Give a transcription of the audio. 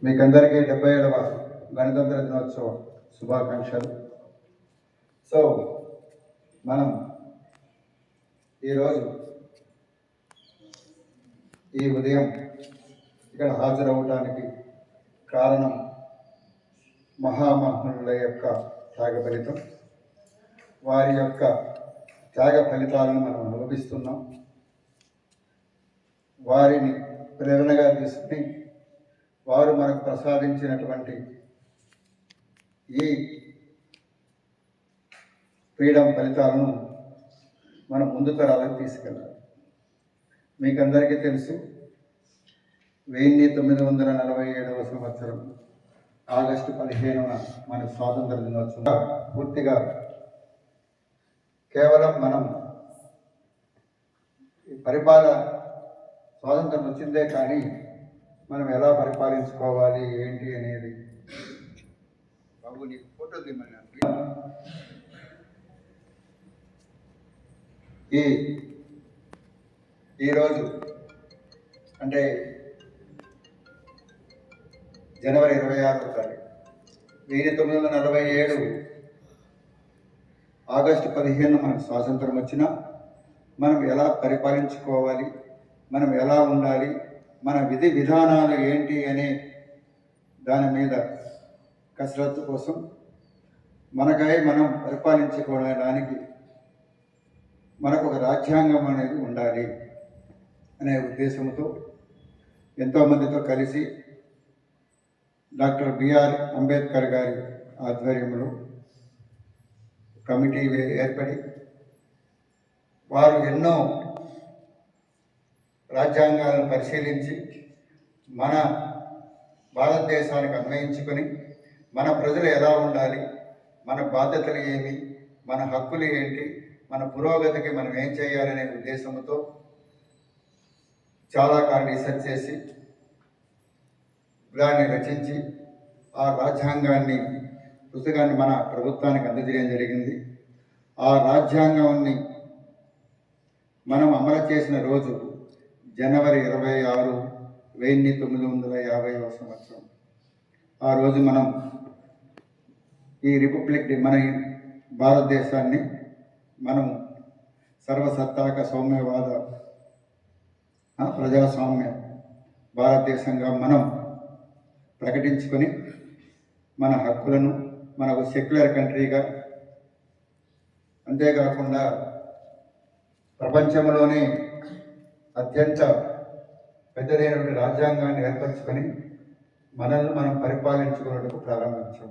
మీకందరికీ 77వ గణతంత్ర దినోత్సవ శుభాకాంక్షలు. సో మనం ఈరోజు ఈ ఉదయం ఇక్కడ హాజరవటానికి కారణం మహామహునుల యొక్క త్యాగ ఫలితం. వారి యొక్క త్యాగ ఫలితాలను మనం అనుభవిస్తున్నాం. వారిని ప్రేరణగా తీసుకుని వారు మనకు ప్రసాదించినటువంటి ఈ ఫ్రీడమ్ ఫలితాలను మనం ముందు తరాలకు తీసుకెళ్ళాలి. మీకందరికీ తెలుసు, 1947వ సంవత్సరం ఆగస్టు 15న మన స్వాతంత్ర దినోత్సవం పూర్తిగా కేవలం మనం స్వాతంత్రం వచ్చిందే కానీ మనం ఎలా పరిపాలించుకోవాలి ఏంటి అనేది బాబు నీకు ఫోటో తీయమని ఈరోజు అంటే జనవరి 26వ తారీఖు 1947 ఆగస్టు 15న మనకు స్వాతంత్రం వచ్చినా మనం ఎలా పరిపాలించుకోవాలి, మనం ఎలా ఉండాలి, మన విధి విధానాలు ఏంటి అనే దాని మీద కసరత్తు కోసం మనకై మనం పరిపాలించుకోవడానికి మనకు ఒక రాజ్యాంగం అనేది ఉండాలి అనే ఉద్దేశంతో ఎంతోమందితో కలిసి డాక్టర్ బిఆర్ అంబేద్కర్ గారి ఆధ్వర్యంలో కమిటీ ఏర్పడి వారు ఎన్నో రాజ్యాంగాలను పరిశీలించి మన భారతదేశానికి అన్వయించుకొని మన ప్రజలు ఎలా ఉండాలి, మన బాధ్యతలు ఏమి, మన హక్కులు ఏంటి, మన పురోగతికి మనం ఏం చేయాలనే ఉద్దేశంతో చాలా కాలం రీసెర్చ్ చేసి దాన్ని రచించి ఆ రాజ్యాంగాన్ని పుస్తకాన్ని మన ప్రభుత్వానికి అందజేయడం జరిగింది. ఆ రాజ్యాంగాన్ని మనం అమలు చేసిన రోజు జనవరి 26, 1950వ సంవత్సరం. ఆ రోజు మనం ఈ రిపబ్లిక్ మన భారతదేశాన్ని మనం సర్వసత్తాక సౌమ్యవాద ప్రజాస్వామ్య భారతదేశంగా మనం ప్రకటించుకొని మన హక్కులను మనకు సెక్యులర్ కంట్రీగా, అంతేకాకుండా ప్రపంచంలోనే అత్యంత పెద్దదైనటువంటి రాజ్యాంగాన్ని ఏర్పరచుకొని మనల్ని మనం పరిపాలించుకున్నట్టుకు ప్రారంభించాం.